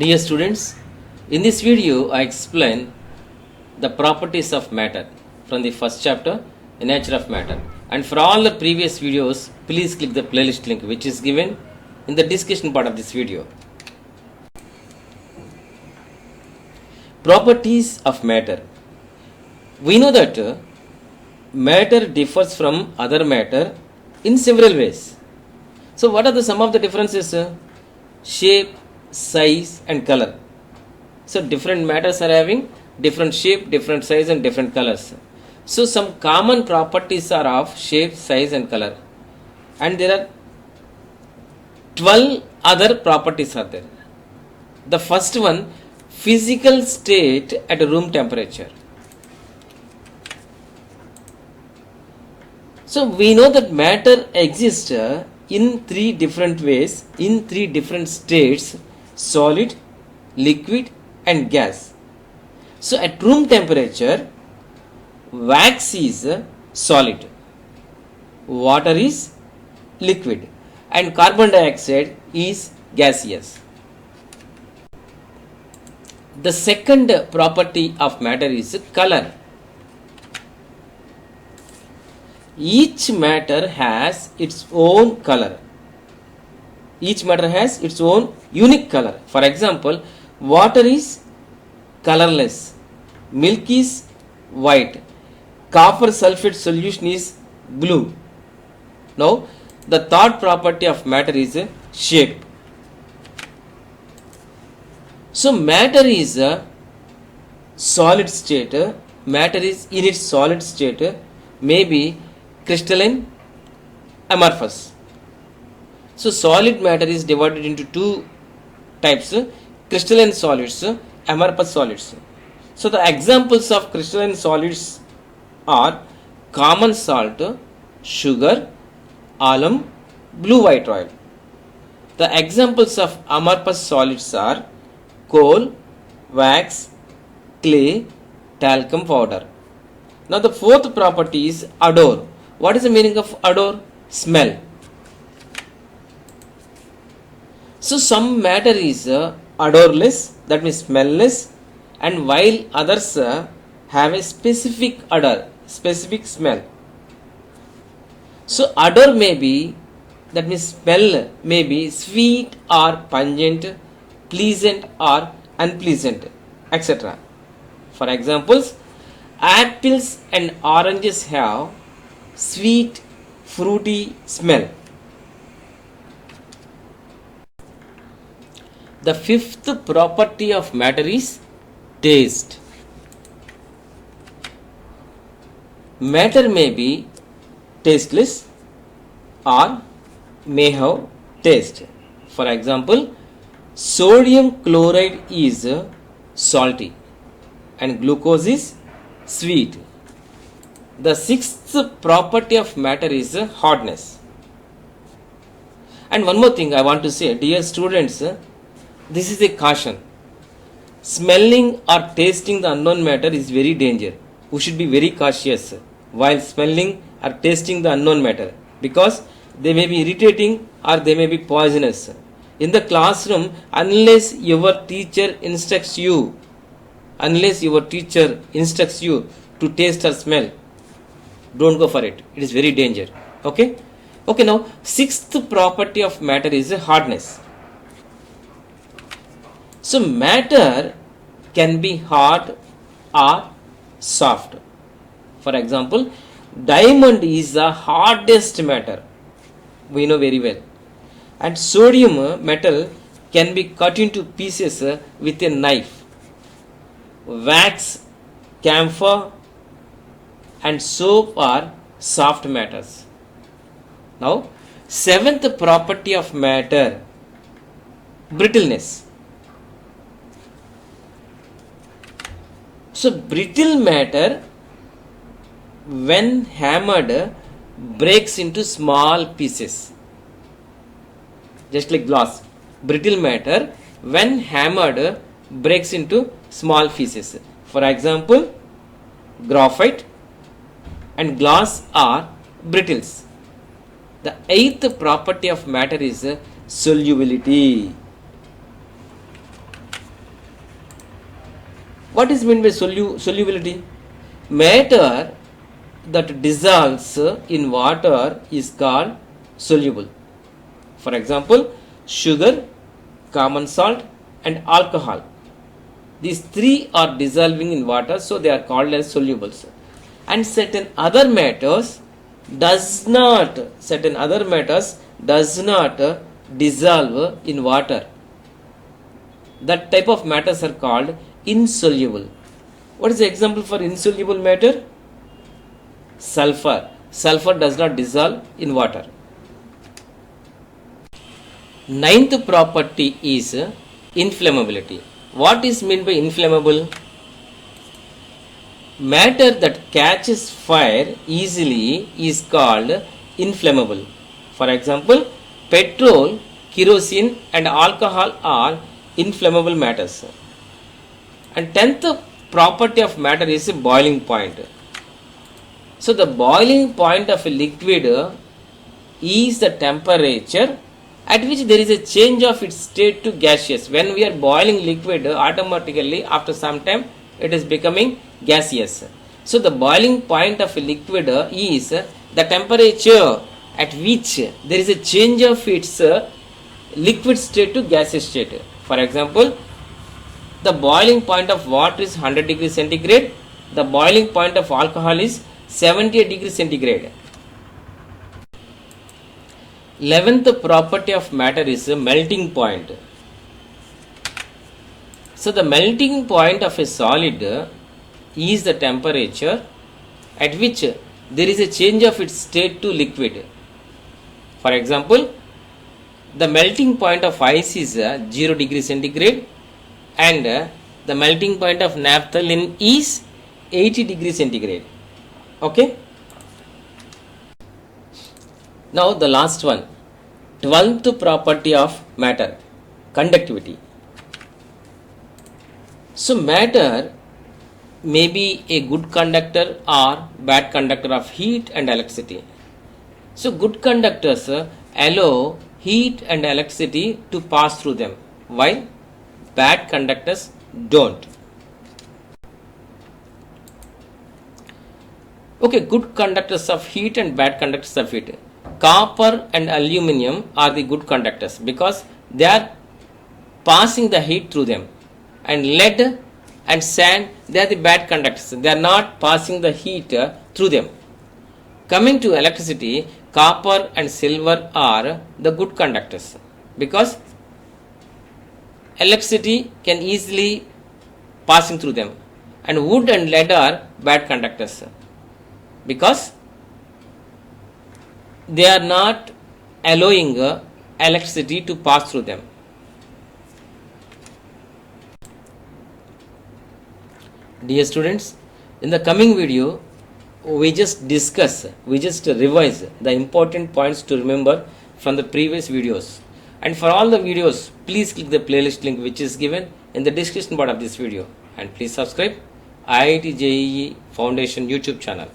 Dear students, in this video I explain the properties of matter from the first chapter, the nature of matter. And for all the previous videos, please click the playlist link which is given in the description part of this video. Properties of matter. We know that matter differs from other matter in several ways. So what are some of the differences? Shape, size and color. So different matters are having different shape, different size and different colors. So some common properties are of shape, size and color. And there are 12 other properties are there. The first one, physical state at room temperature. So we know that matter exists in three different ways, in three different states: solid, liquid and gas. So at room temperature, wax is solid, water is liquid and carbon dioxide is gaseous. The second property of matter is color. Each matter has its own color. Each matter has its own unique color. For example, water is colorless, milk is white, copper sulfate solution is blue. Now, the third property of matter is shape. So, matter is a solid state. Matter is in its solid state, maybe crystalline, amorphous. So solid matter is divided into two types: crystalline solids, amorphous solids. So the examples of crystalline solids are common salt, sugar, alum, blue white oil. The examples of amorphous solids are coal, wax, clay, talcum powder. Now the fourth property is odor. What is the meaning of odor? Smell. So some matter is odorless, that means smellless, and while others have a specific odor, specific smell. So odor may be, that means smell may be sweet or pungent, pleasant or unpleasant, etc. For examples, apples and oranges have sweet, fruity smell. The fifth property of matter is taste. Matter may be tasteless or may have taste. For example, sodium chloride is salty and glucose is sweet. The sixth property of matter is hardness. And one more thing I want to say, dear students, this is a caution. Smelling or tasting the unknown matter is very dangerous. We should be very cautious while smelling or tasting the unknown matter, because they may be irritating or they may be poisonous. In the classroom, unless your teacher instructs you to taste or smell, don't go for it. It is very dangerous. Okay, now sixth property of matter is hardness. So matter can be hard or soft. For example, diamond is the hardest matter, we know very well. And sodium metal can be cut into pieces with a knife. Wax, camphor and soap are soft matters. Now, seventh property of matter, brittleness. So brittle matter, when hammered, breaks into small pieces, just like glass. Brittle matter, when hammered, breaks into small pieces. For example, graphite and glass are brittles. The eighth property of matter is solubility. What is meant by solubility? Matter that dissolves in water is called soluble. For example, sugar, common salt and alcohol. These three are dissolving in water, so they are called as solubles. And certain other matters does not dissolve in water. That type of matters are called insoluble. What is the example for insoluble matter? Sulfur. Sulfur does not dissolve in water. Ninth property is inflammability. What is meant by inflammable? Matter that catches fire easily is called inflammable. For example, petrol, kerosene and alcohol are inflammable matters. And 10th property of matter is boiling point. So the boiling point of a liquid is the temperature at which there is a change of its state to gaseous. When we are boiling liquid, automatically after some time it is becoming gaseous. So the boiling point of a liquid is the temperature at which there is a change of its liquid state to gaseous state. For example, the boiling point of water is 100 degrees centigrade. The boiling point of alcohol is 78 degrees centigrade. 11th property of matter is melting point. So the melting point of a solid is the temperature at which there is a change of its state to liquid. For example, the melting point of ice is 0 degree centigrade and the melting point of naphthalene is 80 degree centigrade. Okay. Now the last one, 12th property of matter, conductivity. So matter may be a good conductor or bad conductor of heat and electricity. So good conductors allow heat and electricity to pass through them, while bad conductors don't. Okay, good conductors of heat and bad conductors of heat. Copper and aluminum are the good conductors because they are passing the heat through them, and lead and sand, they are the bad conductors. They are not passing the heat through them. Coming to electricity, copper and silver are the good conductors because electricity can easily passing through them, and wood and lead are bad conductors because they are not allowing electricity to pass through them. Dear students, in the coming video, we just revise the important points to remember from the previous videos. And for all the videos, please click the playlist link which is given in the description bar of this video. And please subscribe IIT JEE Foundation YouTube channel.